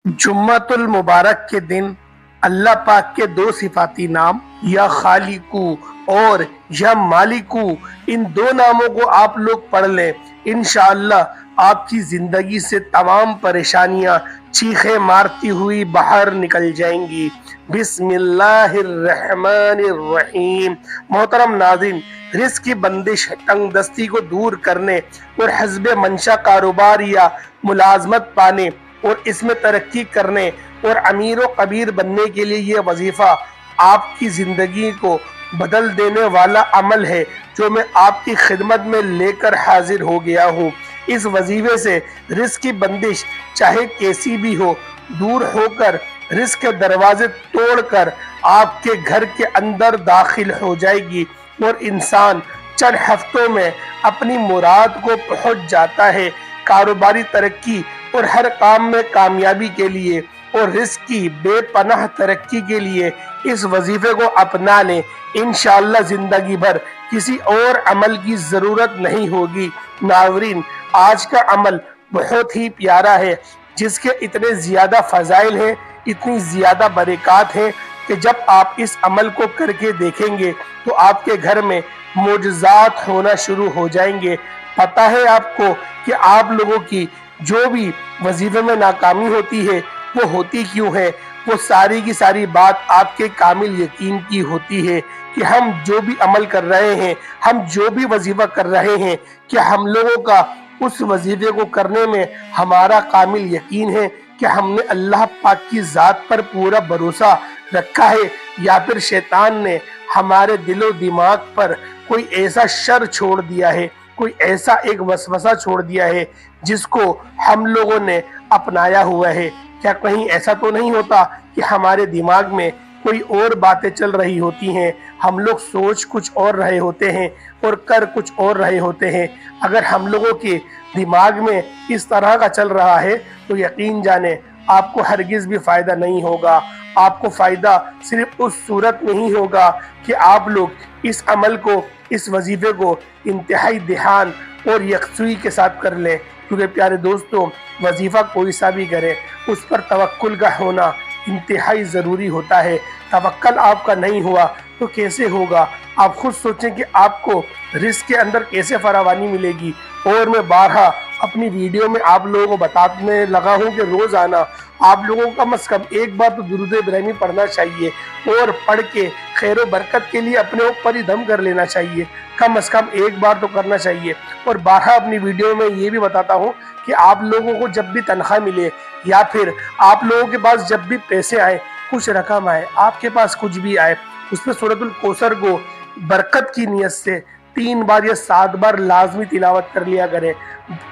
जुम्मतुल मुबारक के दिन अल्लाह पाक के दो सिफाती नाम या खालिकू और या मालिकू, इन दो नामों को आप लोग पढ़ लें। इंशाअल्लाह आपकी जिंदगी से तमाम परेशानियां चीखें मारती हुई बाहर निकल जाएंगी। बिस्मिल्लाहिर्रहमानिर्रहीम। मोहतरम नाज़रीन, रिस्क की बंदिश, तंगदस्ती को दूर करने और हस्ब मंशा कारोबार या मुलाजमत पाने और इसमें तरक्की करने और अमीर व कबीर बनने के लिए ये वजीफ़ा आपकी ज़िंदगी को बदल देने वाला अमल है जो मैं आपकी खिदमत में लेकर हाजिर हो गया हूँ। इस वजीफे से रिस्क की बंदिश चाहे कैसी भी हो, दूर होकर रिस्क के दरवाजे तोड़कर आपके घर के अंदर दाखिल हो जाएगी और इंसान चंद हफ्तों में अपनी मुराद को पहुँच जाता है। कारोबारी तरक्की और हर काम में कामयाबी के लिए और रिस्क की बेपनाह तरक्की के लिए इस वजीफे को अपना लें। इंशाअल्लाह जिंदगी भर किसी और अमल की ज़रूरत नहीं होगी। नाज़रीन, आज का अमल बहुत ही प्यारा है जिसके इतने ज़्यादा फ़ज़ाइल हैं, इतनी ज़्यादा बरक़ात हैं कि जब आप इस अमल को करके देखेंगे तो आपके घर में मोजज़ात होना शुरू हो जाएंगे। पता है आपको कि आप लोगों की जो भी वजीफे में नाकामी होती है वो होती क्यों है? वो सारी की सारी बात आपके कामिल यकीन की होती है कि हम जो भी अमल कर रहे हैं, हम जो भी वजीफा कर रहे हैं, कि हम लोगों का उस वजीफे को करने में हमारा कामिल यकीन है कि हमने अल्लाह पाक की ज़ात पर पूरा भरोसा रखा है, या फिर शैतान ने हमारे दिलो दिमाग पर कोई ऐसा शर छोड़ दिया है, कोई ऐसा एक वसवसा छोड़ दिया है जिसको हम लोगों ने अपनाया हुआ है। क्या कहीं ऐसा तो नहीं होता कि हमारे दिमाग में कोई और बातें चल रही होती हैं, हम लोग सोच कुछ और रहे होते हैं और कर कुछ और रहे होते हैं? अगर हम लोगों के दिमाग में इस तरह का चल रहा है तो यकीन जाने आपको हरगिज़ भी फ़ायदा नहीं होगा। आपको फ़ायदा सिर्फ उस सूरत में ही होगा कि आप लोग इस अमल को, इस वजीफे को इंतहाई ध्यान और यकसुई के साथ कर लें। क्योंकि प्यारे दोस्तों, वजीफ़ा कोई सा भी करे उस पर तवक्कुल का होना इंतहाई ज़रूरी होता है। तवक्कल आपका नहीं हुआ तो कैसे होगा? आप खुद सोचें कि आपको रिस्क के अंदर कैसे फरावानी मिलेगी। और मैं बारहा अपनी वीडियो में आप लोगों को बताने लगा हूँ कि रोज़ाना आप लोगों को कम से कम एक बार तो दुरूद इब्राहिमी पढ़ना चाहिए और पढ़ के खैर बरकत के लिए अपने ऊपर ही दम कर लेना चाहिए। कम से कम एक बार तो करना चाहिए। और बारहा अपनी वीडियो में ये भी बताता हूँ कि आप लोगों को जब भी तनख्वाह मिले या फिर आप लोगों के पास जब भी पैसे आए, कुछ रकम आए, आपके पास कुछ भी आए, उसमें सूरतुल कौसर को बरकत की नियत से 3 बार या 7 बार लाजमी तिलावत कर लिया करें।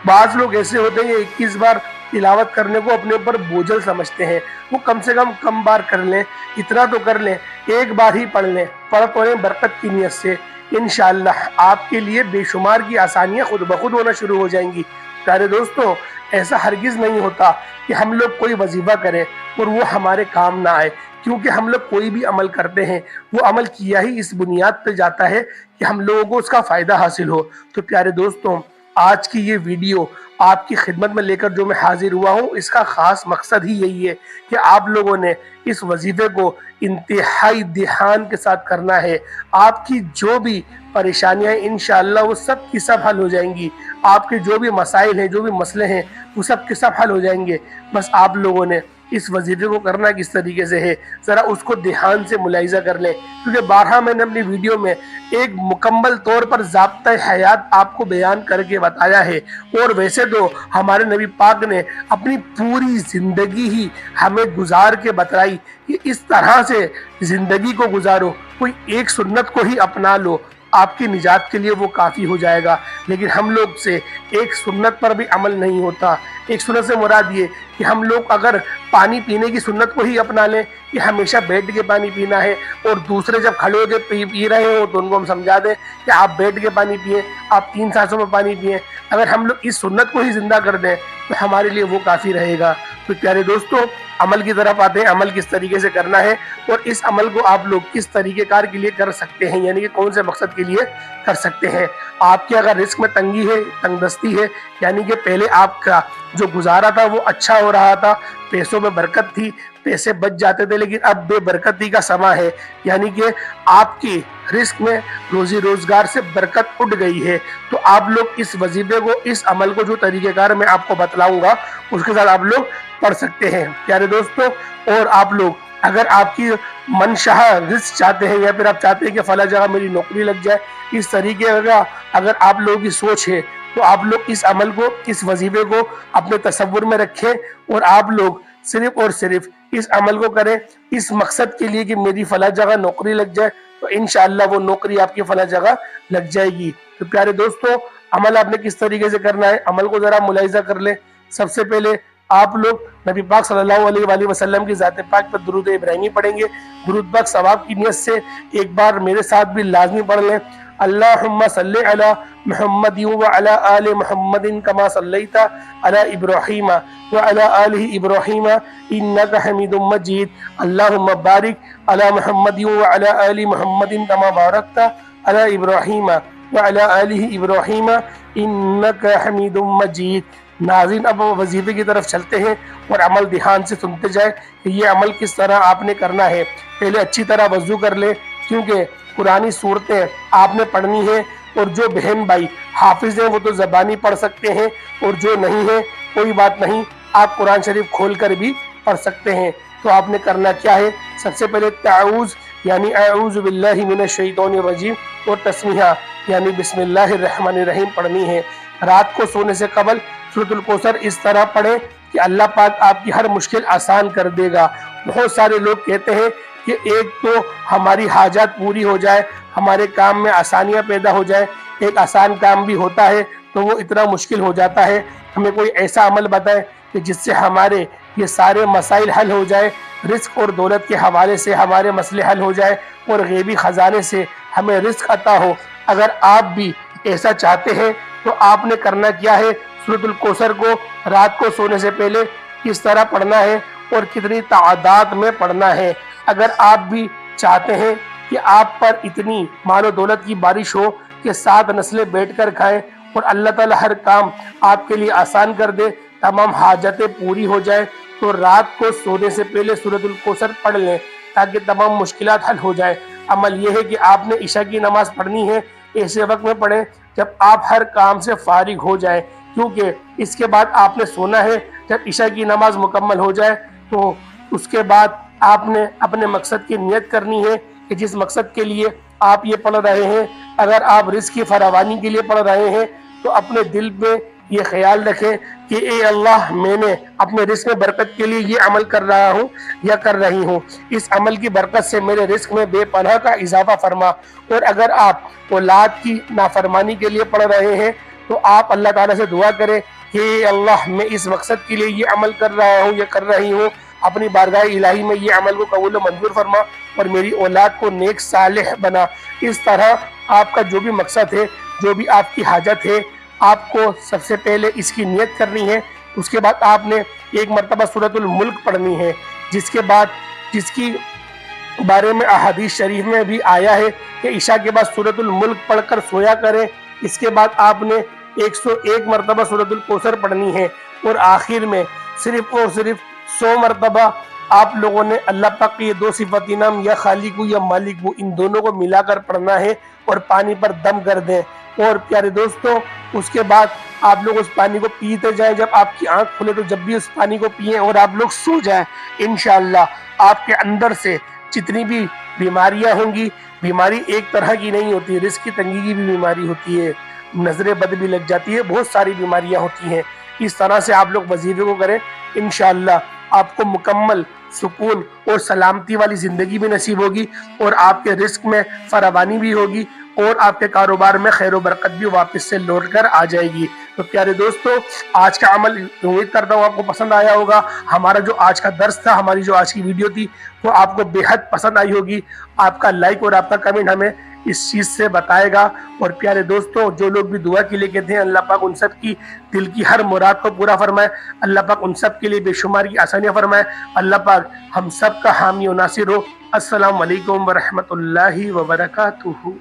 बाज़ लोग ऐसे होते हैं 21 बार तिलावत करने को अपने ऊपर बोझल समझते हैं। वो कम से कम बार कर लें, इतना तो कर लें, एक बार ही पढ़ लें, पढ़ तो लें बरकत की नियत से। इंशाअल्लाह आपके लिए बेशुमार की आसानियाँ खुद ब खुद होना शुरू हो जाएंगी। प्यारे दोस्तों, ऐसा हरगिज़ नहीं होता कि हम लोग कोई वजीफ़ा करें और वो हमारे काम ना आए, क्योंकि हम लोग कोई भी अमल करते हैं वो अमल किया ही इस बुनियाद पर जाता है कि हम लोगों को उसका फ़ायदा हासिल हो। तो प्यारे दोस्तों, आज की ये वीडियो आपकी खिदमत में लेकर जो मैं हाजिर हुआ हूँ, इसका ख़ास मकसद ही यही है कि आप लोगों ने इस वजीफ़े को इंतहाई ध्यान के साथ करना है। आपकी जो भी परेशानियाँ इंशाअल्लाह वो सब की सब हल हो जाएंगी। आपके जो भी मसाइल हैं, जो भी मसले हैं, वो सब के सब हल हो जाएंगे। बस आप लोगों ने इस वजीफे को करना किस तरीके से है, ज़रा उसको ध्यान से मुलाहिज़ा कर लें। क्योंकि बारहा मैंने अपनी वीडियो में एक मुकम्मल तौर पर ज़ाब्ता हयात आपको बयान करके बताया है। और वैसे तो हमारे नबी पाक ने अपनी पूरी ज़िंदगी ही हमें गुजार के बतलाई कि इस तरह से ज़िंदगी को गुजारो, कोई एक सुन्नत को ही अपना लो, आपकी निजात के लिए वो काफ़ी हो जाएगा। लेकिन हम लोग से एक सुन्नत पर भी अमल नहीं होता। एक सुन्नत से मुराद ये कि हम लोग अगर पानी पीने की सुन्नत को ही अपना लें कि हमेशा बैठ के पानी पीना है, और दूसरे जब खड़े होकर पी रहे हो तो उनको हम समझा दें कि आप बैठ के पानी पिए, आप 3 सांसों में पानी पिए। अगर हम लोग इस सुन्नत को ही ज़िंदा कर दें तो हमारे लिए वो काफ़ी रहेगा। तो प्यारे दोस्तों, अमल की तरफ आते हैं। अमल किस तरीके से करना है और इस अमल को आप लोग किस तरीके कार के लिए कर सकते हैं, यानी कि कौन से मकसद के लिए कर सकते हैं। आपके अगर रिस्क में तंगी है, तंगदस्ती है, यानी कि पहले आपका जो गुजारा था वो अच्छा हो रहा था, पैसों में बरकत थी, पैसे बच जाते थे, लेकिन अब बेबरकती का समा है, यानी कि आपकी रिस्क में रोजी रोजगार से बरकत उठ गई है। तो आप लोग इस वजीफे को, इस अमल को, जो तरीक़ेकार मैं आपको बतलाऊंगा उसके साथ आप लोग पढ़ सकते हैं प्यारे दोस्तों। और आप लोग अगर आपकी मनशाह रिस्क चाहते हैं या फिर आप चाहते हैं कि फला जगह मेरी नौकरी लग जाए, इस तरीके का अगर आप लोगों की सोच है तो आप लोग इस अमल को, इस वजीफे को अपने तसव्वुर में रखें और आप लोग सिर्फ और सिर्फ इस अमल को करें इस मकसद के लिए कि मेरी फला जगह नौकरी लग जाए, तो इंशाअल्लाह वो नौकरी आपकी फला जगह लग जाएगी। तो प्यारे दोस्तों, अमल आपने किस तरीके से करना है, अमल को जरा मुलाहिजा कर ले। सबसे पहले आप लोग नबी पाक सल्लल्लाहु अलैहि वसल्लम की ज़ात पाक पर दुरूद इब्राहिमी पढ़ेंगे। दुरूद पाक सवाब की नियत से एक बार मेरे साथ भी लाजमी पढ़ लें। अल्लाहुम्मा सल्लि अला मुहम्मद व अला आलि मुहम्मदिन कमा सल्लैता अला इब्राहीम व अला आलि इब्राहीम इन्नका हमीदुम मजीद। अल्लाहुम्मा बारिक अला मुहम्मद व अला आलि मुहम्मदिन कमा बारकता अला इब्राहीम व अला आलि इब्राहीम इन्नका हमीदुम मजीद। नाज़रीन, अब वजीफे की तरफ चलते हैं और अमल ध्यान से सुनते जाए कि ये अमल किस तरह आपने करना है। पहले अच्छी तरह वजू कर ले, क्योंकि कुरानी सूरतें आपने पढ़नी है। और जो बहन भाई हाफिज हैं वो तो ज़बानी पढ़ सकते हैं, और जो नहीं है कोई बात नहीं, आप कुरान शरीफ खोल कर भी पढ़ सकते हैं। तो आपने करना क्या है, सबसे पहले ताऊज़ यानी अऊज़ु बिल्लाहि मिनश शैतानिर रजीम और तस्मीहा यानी बिस्मिल्लाहिर रहमानिर रहीम पढ़नी है। रात को सोने से कबल सूरतुल कौसर इस तरह पढ़ें कि अल्लाह पाक आपकी हर मुश्किल आसान कर देगा। बहुत सारे लोग कहते हैं कि एक तो हमारी हाजात पूरी हो जाए, हमारे काम में आसानियां पैदा हो जाए, एक आसान काम भी होता है तो वो इतना मुश्किल हो जाता है। हमें कोई ऐसा अमल बताए कि जिससे हमारे ये सारे मसाइल हल हो जाए, रिस्क और दौलत के हवाले से हमारे मसले हल हो जाए और गैबी ख़जाने से हमें रिस्क अता हो। अगर आप भी ऐसा चाहते हैं तो आपने करना क्या है, सूरतुल कौसर को रात को सोने से पहले किस तरह पढ़ना है और कितनी तादाद में पढ़ना है। अगर आप भी चाहते हैं कि आप पर इतनी मानो दौलत की बारिश हो कि 7 नस्लें बैठकर खाएं और अल्लाह ताला हर काम आपके लिए आसान कर दे, तमाम हाजतें पूरी हो जाए, तो रात को सोने से पहले सूरतुल कौसर पढ़ लें ताकि तमाम मुश्किलात हल हो जाए। अमल यह है कि आपने इशा की नमाज पढ़नी है, ऐसे वक्त में पढ़ें जब आप हर काम से फारिग हो जाए, क्योंकि इसके बाद आपने सोना है। जब इशा की नमाज मुकम्मल हो जाए तो उसके बाद आपने अपने मकसद की नियत करनी है कि जिस मकसद के लिए आप ये पढ़ रहे हैं, अगर आप रिस्क की फरावानी के लिए पढ़ रहे हैं तो अपने दिल में ये ख्याल रखें कि ए अल्लाह, मैंने अपने रिस्क में बरकत के लिए ये अमल कर रहा हूँ या कर रही हूँ, इस अमल की बरकत से मेरे रिस्क में बेपनाह का इजाफा फरमा। और अगर आप औलाद की नाफरमानी के लिए पढ़ रहे हैं तो आप अल्लाह ताला से दुआ करें कि अल्लाह, मैं इस मकसद के लिए ये अमल कर रहा हूँ या कर रही हूँ, अपनी बारगाह इलाही में ये अमल को कबूल मंजूर फरमा और मेरी औलाद को नेक सालेह बना। इस तरह आपका जो भी मकसद है, जो भी आपकी हाजत है, आपको सबसे पहले इसकी नियत करनी है। उसके बाद आपने एक मरतबा सूरतुल मुल्क पढ़नी है, जिसके बाद जिसकी बारे में अहादीस शरीफ में भी आया है कि इशा के बाद सूरतुल मुल्क पढ़कर सोया करें। इसके बाद आपने 101 मरतबा सूरतुल कौसर पढ़नी है और आखिर में सिर्फ और सिर्फ 100 मरतबा आप लोगों ने अल्लाह पाक के ये 2 सिफाती नाम या खालिकु या मालिकु, इन दोनों को मिलाकर पढ़ना है और पानी पर दम कर दें। और प्यारे दोस्तों, उसके बाद आप लोग उस पानी को पीते जाएं। जब आपकी आंख खुले तो जब भी उस पानी को पिएं और आप लोग सो जाएं, इंशाअल्लाह आपके अंदर से जितनी भी बीमारियां होंगी, बीमारी एक तरह की नहीं होती, रिस्क की तंगी की भी बीमारी होती है, नजरें बद भी लग जाती है, बहुत सारी बीमारियां होती हैं। इस तरह से आप लोग वजीफे को करें, इंशाअल्लाह आपको मुकम्मल सुकून और सलामती वाली ज़िंदगी भी नसीब होगी और आपके रिस्क में फरावानी भी होगी और आपके कारोबार में खैर व बरकत भी वापस से लौट कर आ जाएगी। तो प्यारे दोस्तों, आज का अमल उम्मीद करता हूँ आपको पसंद आया होगा। हमारा जो आज का दर्स था, हमारी जो आज की वीडियो थी, वो आपको बेहद पसंद आई होगी। आपका लाइक और आपका कमेंट हमें इस चीज़ से बताएगा। और प्यारे दोस्तों, जो लोग भी दुआ के लिए कहते हैं, अल्लाह पाक उन सब की दिल की हर मुराद को पूरा फरमाए। अल्लाह पाक उन सब के लिए बेशुमार की आसानियाँ फरमाए। अल्लाह पाक हम सब का हामी और नासिर हो। अस्सलामु अलैकुम व रहमतुल्लाहि व बरकातुहू।